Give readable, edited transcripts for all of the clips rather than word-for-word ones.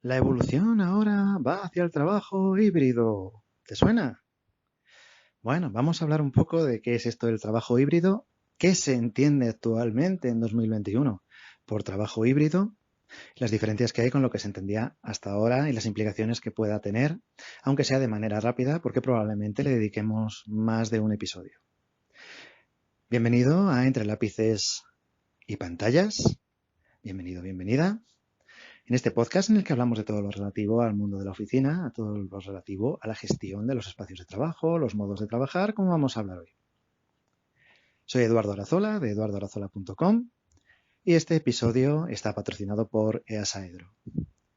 La evolución ahora va hacia el trabajo híbrido. ¿Te suena? Bueno, vamos a hablar un poco de qué es esto del trabajo híbrido, qué se entiende actualmente en 2021 por trabajo híbrido, las diferencias que hay con lo que se entendía hasta ahora y las implicaciones que pueda tener, aunque sea de manera rápida, porque probablemente le dediquemos más de un episodio. Bienvenido a Entre Lápices y Pantallas. Bienvenido, bienvenida. En este podcast en el que hablamos de todo lo relativo al mundo de la oficina, a todo lo relativo a la gestión de los espacios de trabajo, los modos de trabajar, como vamos a hablar hoy. Soy Eduardo Arazola de eduardoarazola.com y este episodio está patrocinado por EASAEDRO.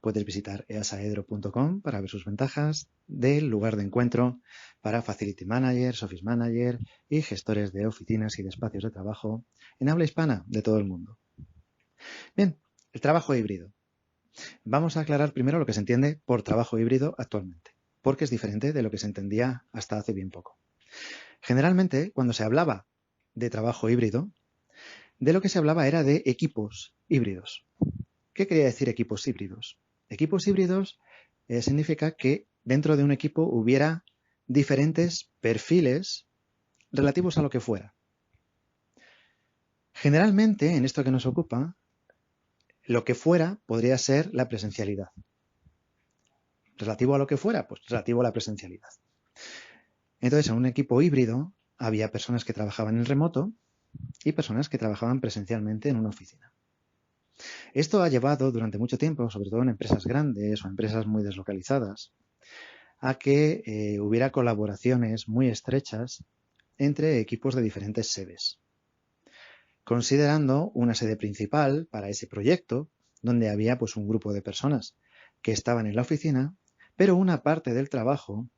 Puedes visitar easaedro.com para ver sus ventajas del lugar de encuentro para Facility Managers, Office Manager y gestores de oficinas y de espacios de trabajo en habla hispana de todo el mundo. Bien, el trabajo híbrido. Vamos a aclarar primero lo que se entiende por trabajo híbrido actualmente, porque es diferente de lo que se entendía hasta hace bien poco. Generalmente, cuando se hablaba de trabajo híbrido, de lo que se hablaba era de equipos híbridos. ¿Qué quería decir equipos híbridos? Equipos híbridos significa que dentro de un equipo hubiera diferentes perfiles relativos a lo que fuera. Generalmente, en esto que nos ocupa, lo que fuera podría ser la presencialidad. ¿Relativo a lo que fuera? Pues relativo a la presencialidad. Entonces, en un equipo híbrido había personas que trabajaban en remoto y personas que trabajaban presencialmente en una oficina. Esto ha llevado durante mucho tiempo, sobre todo en empresas grandes o empresas muy deslocalizadas, a que hubiera colaboraciones muy estrechas entre equipos de diferentes sedes, considerando una sede principal para ese proyecto, donde había pues un grupo de personas que estaban en la oficina, pero una parte del trabajo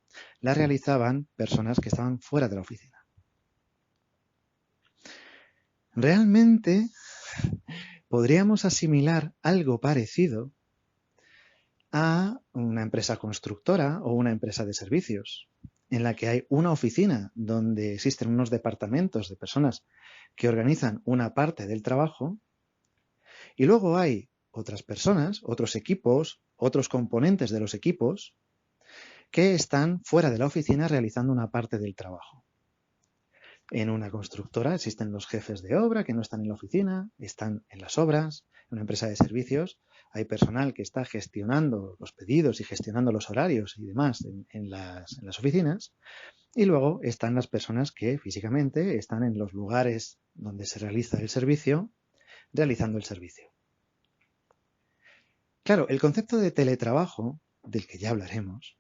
la realizaban personas que estaban fuera de la oficina. Realmente podríamos asimilar algo parecido a una empresa constructora o una empresa de servicios, en la que hay una oficina donde existen unos departamentos de personas que organizan una parte del trabajo y luego hay otras personas, otros equipos, otros componentes de los equipos que están fuera de la oficina realizando una parte del trabajo. En una constructora existen los jefes de obra que no están en la oficina, están en las obras. En una empresa de servicios hay personal que está gestionando los pedidos y gestionando los horarios y demás en las oficinas. Y luego están las personas que físicamente están en los lugares donde se realiza el servicio, realizando el servicio. Claro, el concepto de teletrabajo, del que ya hablaremos,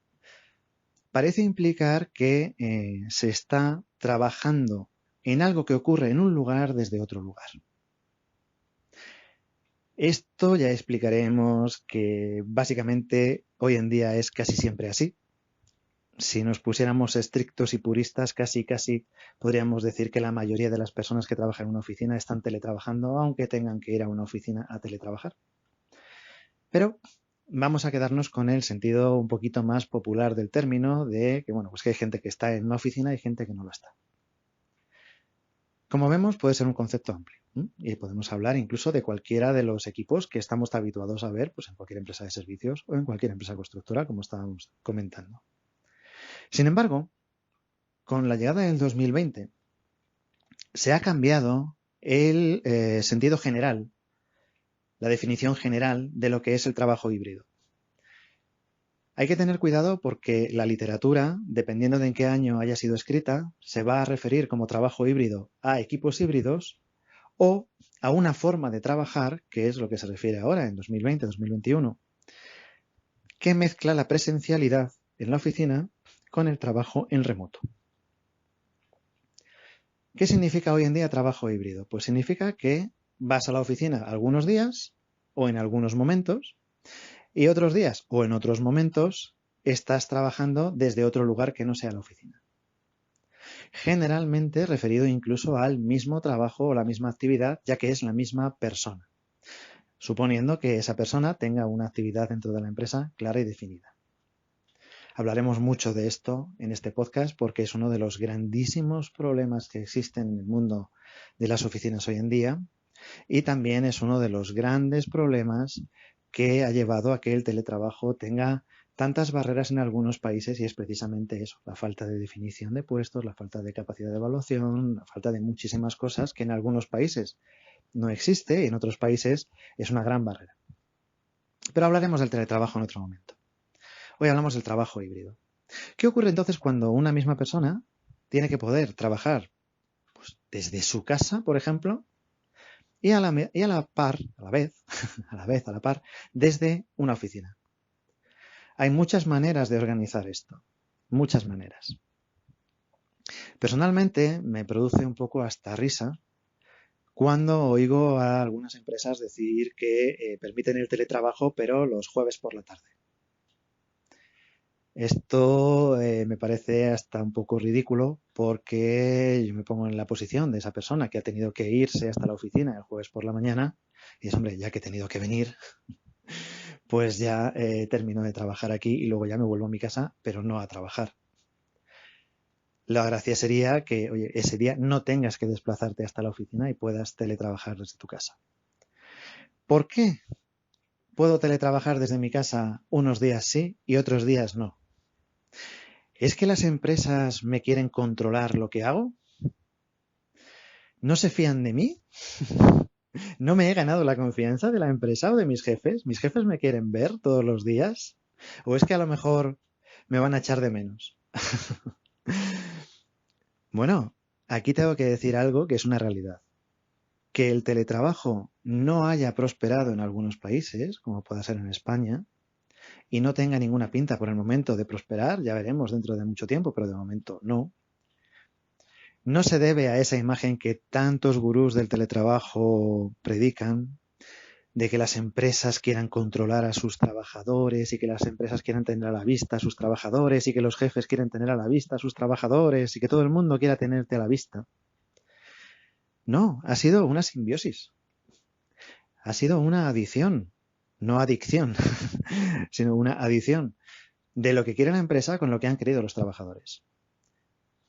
parece implicar que se está trabajando en algo que ocurre en un lugar desde otro lugar. Esto ya explicaremos que básicamente hoy en día es casi siempre así. Si nos pusiéramos estrictos y puristas, casi podríamos decir que la mayoría de las personas que trabajan en una oficina están teletrabajando, aunque tengan que ir a una oficina a teletrabajar. Pero vamos a quedarnos con el sentido un poquito más popular del término de que, bueno, pues que hay gente que está en una oficina y hay gente que no lo está. Como vemos, puede ser un concepto amplio y podemos hablar incluso de cualquiera de los equipos que estamos habituados a ver pues, en cualquier empresa de servicios o en cualquier empresa constructora, como estábamos comentando. Sin embargo, con la llegada del 2020, se ha cambiado el sentido general, la definición general de lo que es el trabajo híbrido. Hay que tener cuidado porque la literatura, dependiendo de en qué año haya sido escrita, se va a referir como trabajo híbrido a equipos híbridos o a una forma de trabajar, que es lo que se refiere ahora en 2020-2021, que mezcla la presencialidad en la oficina con el trabajo en remoto. ¿Qué significa hoy en día trabajo híbrido? Pues significa que vas a la oficina algunos días o en algunos momentos y otros días o en otros momentos estás trabajando desde otro lugar que no sea la oficina. Generalmente referido incluso al mismo trabajo o la misma actividad, ya que es la misma persona, suponiendo que esa persona tenga una actividad dentro de la empresa clara y definida. Hablaremos mucho de esto en este podcast porque es uno de los grandísimos problemas que existen en el mundo de las oficinas hoy en día y también es uno de los grandes problemas que ha llevado a que el teletrabajo tenga tantas barreras en algunos países, y es precisamente eso, la falta de definición de puestos, la falta de capacidad de evaluación, la falta de muchísimas cosas que en algunos países no existe y en otros países es una gran barrera. Pero hablaremos del teletrabajo en otro momento. Hoy hablamos del trabajo híbrido. ¿Qué ocurre entonces cuando una misma persona tiene que poder trabajar pues, desde su casa, por ejemplo, y a la par, desde una oficina? Hay muchas maneras de organizar esto, muchas maneras. Personalmente me produce un poco hasta risa cuando oigo a algunas empresas decir que permiten el teletrabajo, pero los jueves por la tarde. Esto me parece hasta un poco ridículo, porque yo me pongo en la posición de esa persona que ha tenido que irse hasta la oficina el jueves por la mañana y es, hombre, ya que he tenido que venir, pues ya termino de trabajar aquí y luego ya me vuelvo a mi casa, pero no a trabajar. La gracia sería que, oye, ese día no tengas que desplazarte hasta la oficina y puedas teletrabajar desde tu casa. ¿Por qué puedo teletrabajar desde mi casa unos días sí y otros días no? ¿Es que las empresas me quieren controlar lo que hago? ¿No se fían de mí? ¿No me he ganado la confianza de la empresa o de mis jefes? ¿Mis jefes me quieren ver todos los días? ¿O es que a lo mejor me van a echar de menos? Bueno, aquí tengo que decir algo que es una realidad. Que el teletrabajo no haya prosperado en algunos países, como pueda ser en España, y no tenga ninguna pinta por el momento de prosperar, ya veremos dentro de mucho tiempo, pero de momento no. No se debe a esa imagen que tantos gurús del teletrabajo predican, de que las empresas quieran controlar a sus trabajadores y que las empresas quieran tener a la vista a sus trabajadores y que los jefes quieren tener a la vista a sus trabajadores y que todo el mundo quiera tenerte a la vista. No, ha sido una simbiosis. Ha sido una adición, no adicción, sino una adición de lo que quiere la empresa con lo que han querido los trabajadores.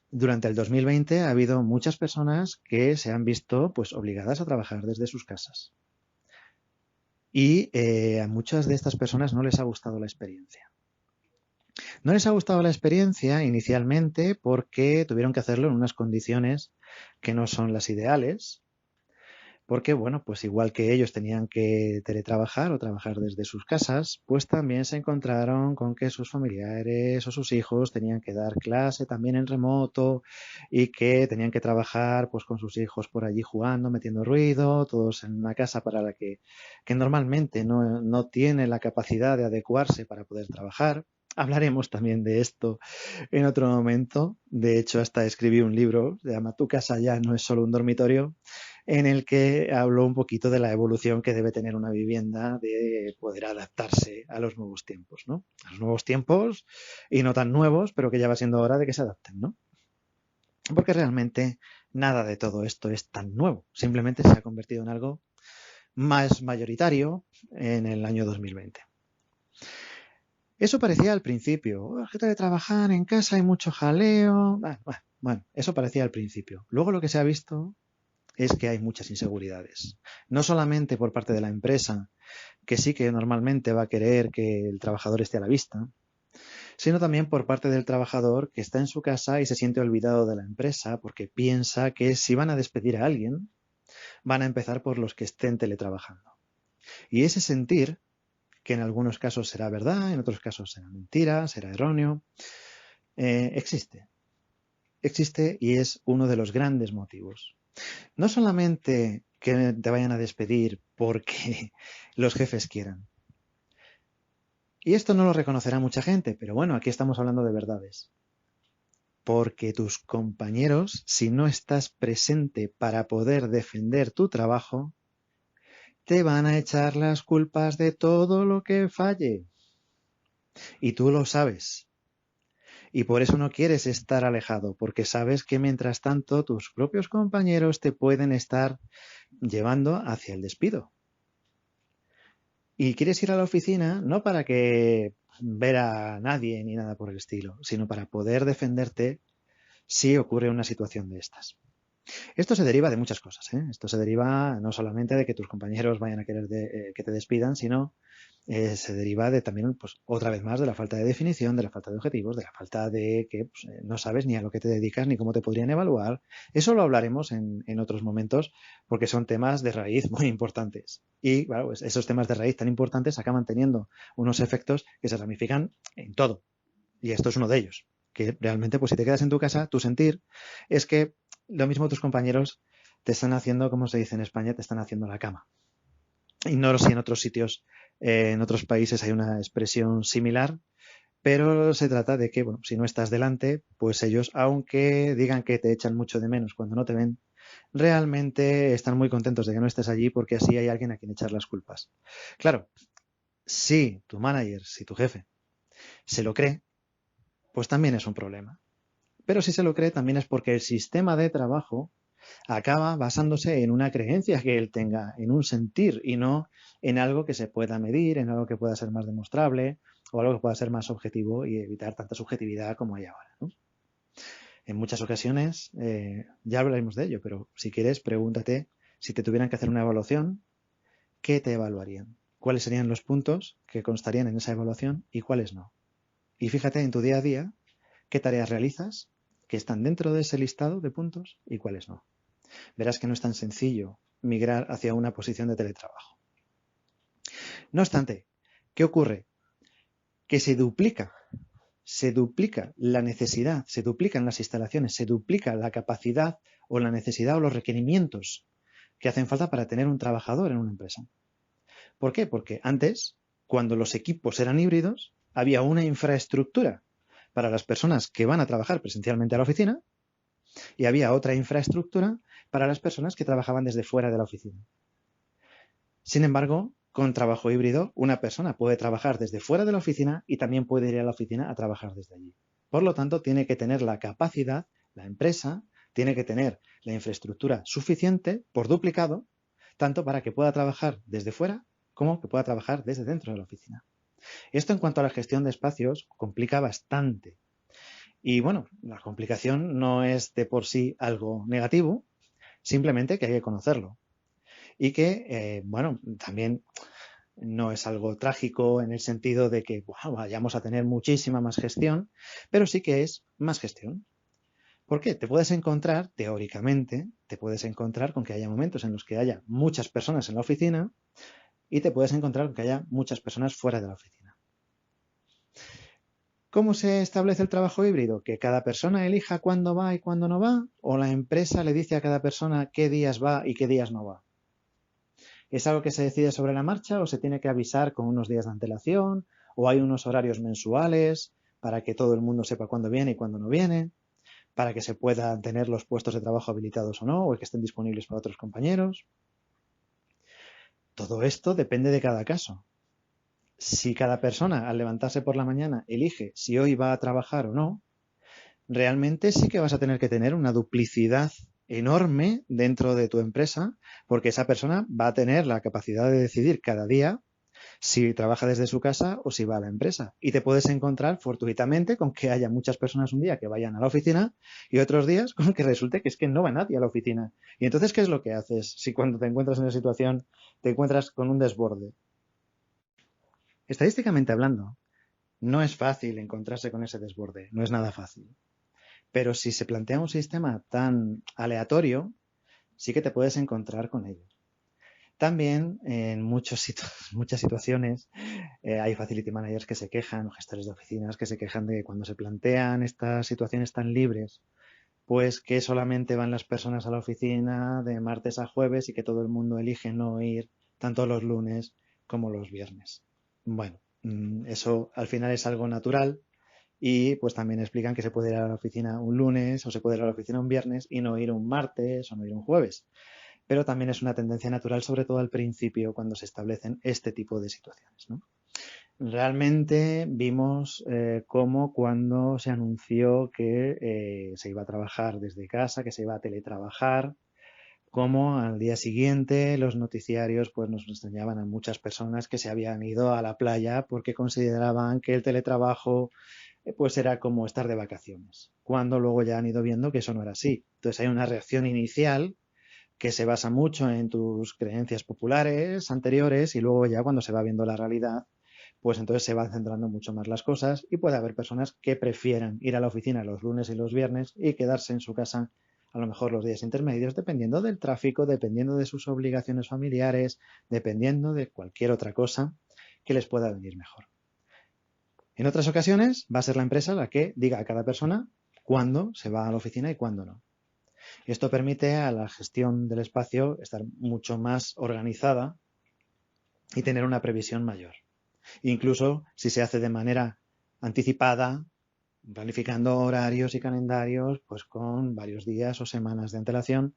Durante el 2020 ha habido muchas personas que se han visto pues obligadas a trabajar desde sus casas. Y a muchas de estas personas no les ha gustado la experiencia. No les ha gustado la experiencia inicialmente porque tuvieron que hacerlo en unas condiciones que no son las ideales, porque, bueno, pues igual que ellos tenían que teletrabajar o trabajar desde sus casas, pues también se encontraron con que sus familiares o sus hijos tenían que dar clase también en remoto y que tenían que trabajar pues con sus hijos por allí jugando, metiendo ruido, todos en una casa para la que normalmente no tiene la capacidad de adecuarse para poder trabajar. Hablaremos también de esto en otro momento. De hecho, hasta escribí un libro, se llama Tu casa ya no es solo un dormitorio, en el que hablo un poquito de la evolución que debe tener una vivienda de poder adaptarse a los nuevos tiempos, ¿no? A los nuevos tiempos y no tan nuevos, pero que ya va siendo hora de que se adapten, ¿no? Porque realmente nada de todo esto es tan nuevo, simplemente se ha convertido en algo más mayoritario en el año 2020. Eso parecía al principio, gente de trabajar en casa, hay mucho jaleo, bueno, eso parecía al principio. Luego lo que se ha visto es que hay muchas inseguridades. No solamente por parte de la empresa, que sí que normalmente va a querer que el trabajador esté a la vista, sino también por parte del trabajador que está en su casa y se siente olvidado de la empresa porque piensa que si van a despedir a alguien, van a empezar por los que estén teletrabajando. Y ese sentir, que en algunos casos será verdad, en otros casos será mentira, será erróneo, existe. Existe y es uno de los grandes motivos. No solamente que te vayan a despedir porque los jefes quieran. Y esto no lo reconocerá mucha gente, pero bueno, aquí estamos hablando de verdades. Porque tus compañeros, si no estás presente para poder defender tu trabajo, te van a echar las culpas de todo lo que falle. Y tú lo sabes. Y por eso no quieres estar alejado, porque sabes que mientras tanto tus propios compañeros te pueden estar llevando hacia el despido. Y quieres ir a la oficina no para que ver a nadie ni nada por el estilo, sino para poder defenderte si ocurre una situación de estas. Esto se deriva de muchas cosas, ¿eh? Esto se deriva no solamente de que tus compañeros vayan a querer que te despidan, sino se deriva de también, pues, otra vez más, de la falta de definición, de la falta de objetivos, de la falta de que pues, no sabes ni a lo que te dedicas ni cómo te podrían evaluar. Eso lo hablaremos en otros momentos porque son temas de raíz muy importantes. Y claro, pues esos temas de raíz tan importantes acaban teniendo unos efectos que se ramifican en todo. Y esto es uno de ellos. Que realmente, pues si te quedas en tu casa, tu sentir es que lo mismo tus compañeros te están haciendo, como se dice en España, te están haciendo la cama. Ignoro si en otros sitios, en otros países hay una expresión similar, pero se trata de que, bueno, si no estás delante, pues ellos, aunque digan que te echan mucho de menos cuando no te ven, realmente están muy contentos de que no estés allí porque así hay alguien a quien echar las culpas. Claro, si tu manager, si tu jefe se lo cree, pues también es un problema. Pero si se lo cree también es porque el sistema de trabajo acaba basándose en una creencia que él tenga, en un sentir y no en algo que se pueda medir, en algo que pueda ser más demostrable o algo que pueda ser más objetivo y evitar tanta subjetividad como hay ahora, ¿no? En muchas ocasiones, ya hablaremos de ello, pero si quieres, pregúntate si te tuvieran que hacer una evaluación, ¿qué te evaluarían? ¿Cuáles serían los puntos que constarían en esa evaluación y cuáles no? Y fíjate en tu día a día qué tareas realizas que están dentro de ese listado de puntos y cuáles no. Verás que no es tan sencillo migrar hacia una posición de teletrabajo. No obstante, ¿qué ocurre? Que se duplica la necesidad, se duplican las instalaciones, se duplica la capacidad o la necesidad o los requerimientos que hacen falta para tener un trabajador en una empresa. ¿Por qué? Porque antes, cuando los equipos eran híbridos, había una infraestructura para las personas que van a trabajar presencialmente a la oficina y había otra infraestructura para las personas que trabajaban desde fuera de la oficina. Sin embargo, con trabajo híbrido, una persona puede trabajar desde fuera de la oficina y también puede ir a la oficina a trabajar desde allí. Por lo tanto, tiene que tener la capacidad, la empresa, tiene que tener la infraestructura suficiente por duplicado, tanto para que pueda trabajar desde fuera como que pueda trabajar desde dentro de la oficina. Esto en cuanto a la gestión de espacios complica bastante. Y bueno, la complicación no es de por sí algo negativo, simplemente que hay que conocerlo. Y que, bueno, también no es algo trágico en el sentido de que wow, vayamos a tener muchísima más gestión, pero sí que es más gestión. ¿Por qué? Te puedes encontrar, teóricamente, te puedes encontrar con que haya momentos en los que haya muchas personas en la oficina y te puedes encontrar con que haya muchas personas fuera de la oficina. ¿Cómo se establece el trabajo híbrido? ¿Que cada persona elija cuándo va y cuándo no va? ¿O la empresa le dice a cada persona qué días va y qué días no va? ¿Es algo que se decide sobre la marcha o se tiene que avisar con unos días de antelación? ¿O hay unos horarios mensuales para que todo el mundo sepa cuándo viene y cuándo no viene? ¿Para que se puedan tener los puestos de trabajo habilitados o no? ¿O que estén disponibles para otros compañeros? Todo esto depende de cada caso. Si cada persona al levantarse por la mañana elige si hoy va a trabajar o no, realmente sí que vas a tener que tener una duplicidad enorme dentro de tu empresa, porque esa persona va a tener la capacidad de decidir cada día si trabaja desde su casa o si va a la empresa. Y te puedes encontrar fortuitamente con que haya muchas personas un día que vayan a la oficina y otros días con que resulte que es que no va nadie a la oficina. Y entonces, ¿qué es lo que haces si cuando te encuentras en esa situación te encuentras con un desborde? Estadísticamente hablando, no es fácil encontrarse con ese desborde, no es nada fácil. Pero si se plantea un sistema tan aleatorio, sí que te puedes encontrar con ello. También en muchas situaciones hay facility managers que se quejan o gestores de oficinas que se quejan de que cuando se plantean estas situaciones tan libres, pues que solamente van las personas a la oficina de martes a jueves y que todo el mundo elige no ir tanto los lunes como los viernes. Bueno, eso al final es algo natural y pues también explican que se puede ir a la oficina un lunes o se puede ir a la oficina un viernes y no ir un martes o no ir un jueves. Pero también es una tendencia natural, sobre todo al principio, cuando se establecen este tipo de situaciones, ¿no? Realmente vimos cómo cuando se anunció que se iba a trabajar desde casa, que se iba a teletrabajar, cómo al día siguiente los noticiarios pues nos enseñaban a muchas personas que se habían ido a la playa porque consideraban que el teletrabajo pues era como estar de vacaciones, cuando luego ya han ido viendo que eso no era así. Entonces hay una reacción inicial que se basa mucho en tus creencias populares anteriores y luego ya cuando se va viendo la realidad, pues entonces se van centrando mucho más las cosas y puede haber personas que prefieran ir a la oficina los lunes y los viernes y quedarse en su casa a lo mejor los días intermedios, dependiendo del tráfico, dependiendo de sus obligaciones familiares, dependiendo de cualquier otra cosa que les pueda venir mejor. En otras ocasiones va a ser la empresa la que diga a cada persona cuándo se va a la oficina y cuándo no. Esto permite a la gestión del espacio estar mucho más organizada y tener una previsión mayor. Incluso si se hace de manera anticipada, planificando horarios y calendarios, pues con varios días o semanas de antelación,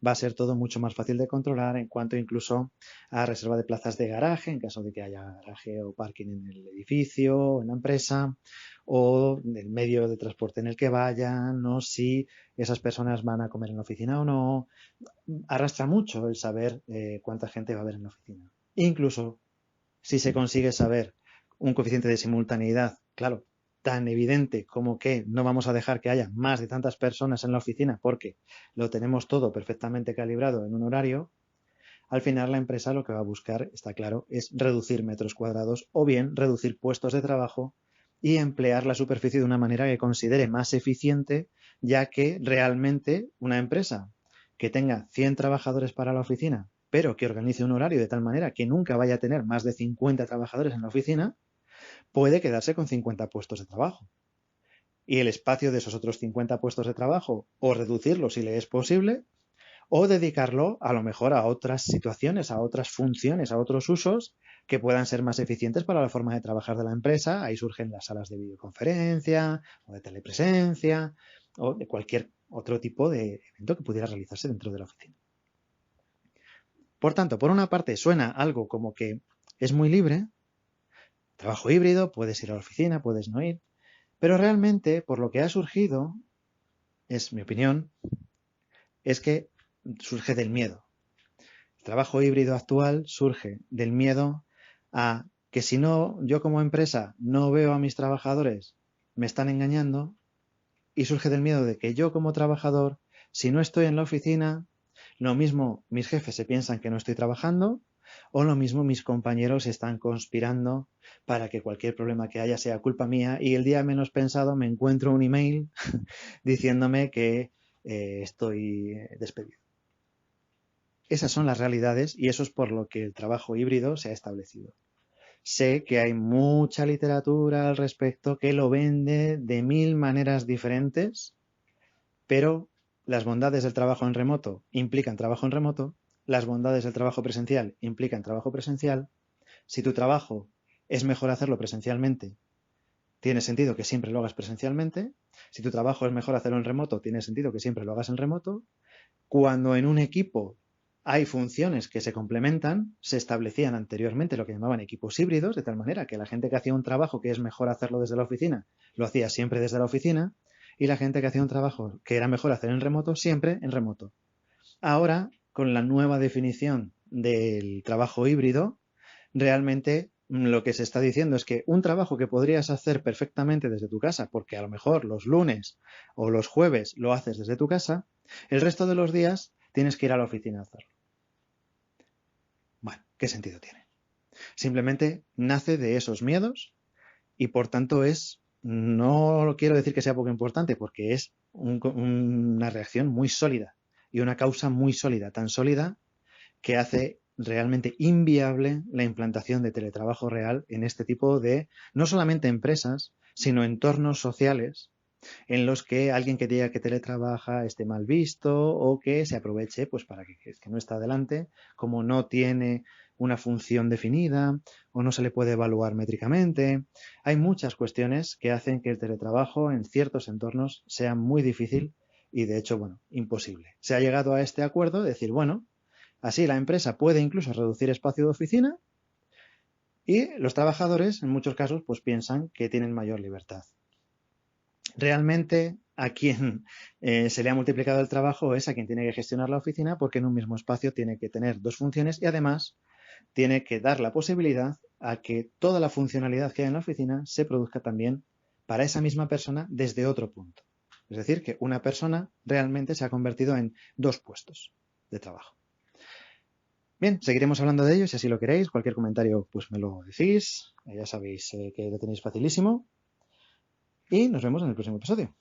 va a ser todo mucho más fácil de controlar en cuanto incluso a reserva de plazas de garaje, en caso de que haya garaje o parking en el edificio o en la empresa, o del medio de transporte en el que vayan, o si esas personas van a comer en la oficina o no. Arrastra mucho el saber cuánta gente va a haber en la oficina. Incluso si se consigue saber un coeficiente de simultaneidad, claro, tan evidente como que no vamos a dejar que haya más de tantas personas en la oficina porque lo tenemos todo perfectamente calibrado en un horario, al final la empresa lo que va a buscar, está claro, es reducir metros cuadrados o bien reducir puestos de trabajo y emplear la superficie de una manera que considere más eficiente, ya que realmente una empresa que tenga 100 trabajadores para la oficina, pero que organice un horario de tal manera que nunca vaya a tener más de 50 trabajadores en la oficina, puede quedarse con 50 puestos de trabajo. Y el espacio de esos otros 50 puestos de trabajo, o reducirlo si le es posible, o dedicarlo a lo mejor a otras situaciones, a otras funciones, a otros usos que puedan ser más eficientes para la forma de trabajar de la empresa. Ahí surgen las salas de videoconferencia o de telepresencia o de cualquier otro tipo de evento que pudiera realizarse dentro de la oficina. Por tanto, por una parte suena algo como que es muy libre, trabajo híbrido, puedes ir a la oficina, puedes no ir, pero realmente por lo que ha surgido, es mi opinión, es que surge del miedo. El trabajo híbrido actual surge del miedo a que si no, yo como empresa no veo a mis trabajadores, me están engañando, y surge del miedo de que yo como trabajador, si no estoy en la oficina, lo mismo mis jefes se piensan que no estoy trabajando, o lo mismo mis compañeros están conspirando para que cualquier problema que haya sea culpa mía y el día menos pensado me encuentro un email diciéndome que estoy despedido. Esas son las realidades y eso es por lo que el trabajo híbrido se ha establecido. Sé que hay mucha literatura al respecto que lo vende de 1000 maneras diferentes, pero las bondades del trabajo en remoto implican trabajo en remoto, las bondades del trabajo presencial implican trabajo presencial. Si tu trabajo es mejor hacerlo presencialmente, tiene sentido que siempre lo hagas presencialmente. Si tu trabajo es mejor hacerlo en remoto, tiene sentido que siempre lo hagas en remoto. Cuando en un equipo hay funciones que se complementan, se establecían anteriormente lo que llamaban equipos híbridos, de tal manera que la gente que hacía un trabajo que es mejor hacerlo desde la oficina, lo hacía siempre desde la oficina, y la gente que hacía un trabajo que era mejor hacer en remoto, siempre en remoto. Ahora, con la nueva definición del trabajo híbrido, realmente lo que se está diciendo es que un trabajo que podrías hacer perfectamente desde tu casa, porque a lo mejor los lunes o los jueves lo haces desde tu casa, el resto de los días tienes que ir a la oficina a hacerlo. Bueno, ¿qué sentido tiene? Simplemente nace de esos miedos y por tanto no quiero decir que sea poco importante, porque es una reacción muy sólida y una causa muy sólida, tan sólida que hace realmente inviable la implantación de teletrabajo real en este tipo de, no solamente empresas, sino entornos sociales en los que alguien que diga que teletrabaja esté mal visto o que se aproveche pues para que no está adelante, como no tiene una función definida o no se le puede evaluar métricamente. Hay muchas cuestiones que hacen que el teletrabajo en ciertos entornos sea muy difícil y de hecho, bueno, imposible. Se ha llegado a este acuerdo de decir, bueno, así la empresa puede incluso reducir espacio de oficina y los trabajadores en muchos casos pues piensan que tienen mayor libertad. Realmente a quien se le ha multiplicado el trabajo es a quien tiene que gestionar la oficina, porque en un mismo espacio tiene que tener dos funciones y además tiene que dar la posibilidad a que toda la funcionalidad que hay en la oficina se produzca también para esa misma persona desde otro punto. Es decir, que una persona realmente se ha convertido en dos puestos de trabajo. Bien, seguiremos hablando de ello si así lo queréis. Cualquier comentario, pues me lo decís. Ya sabéis que lo tenéis facilísimo. Y nos vemos en el próximo episodio.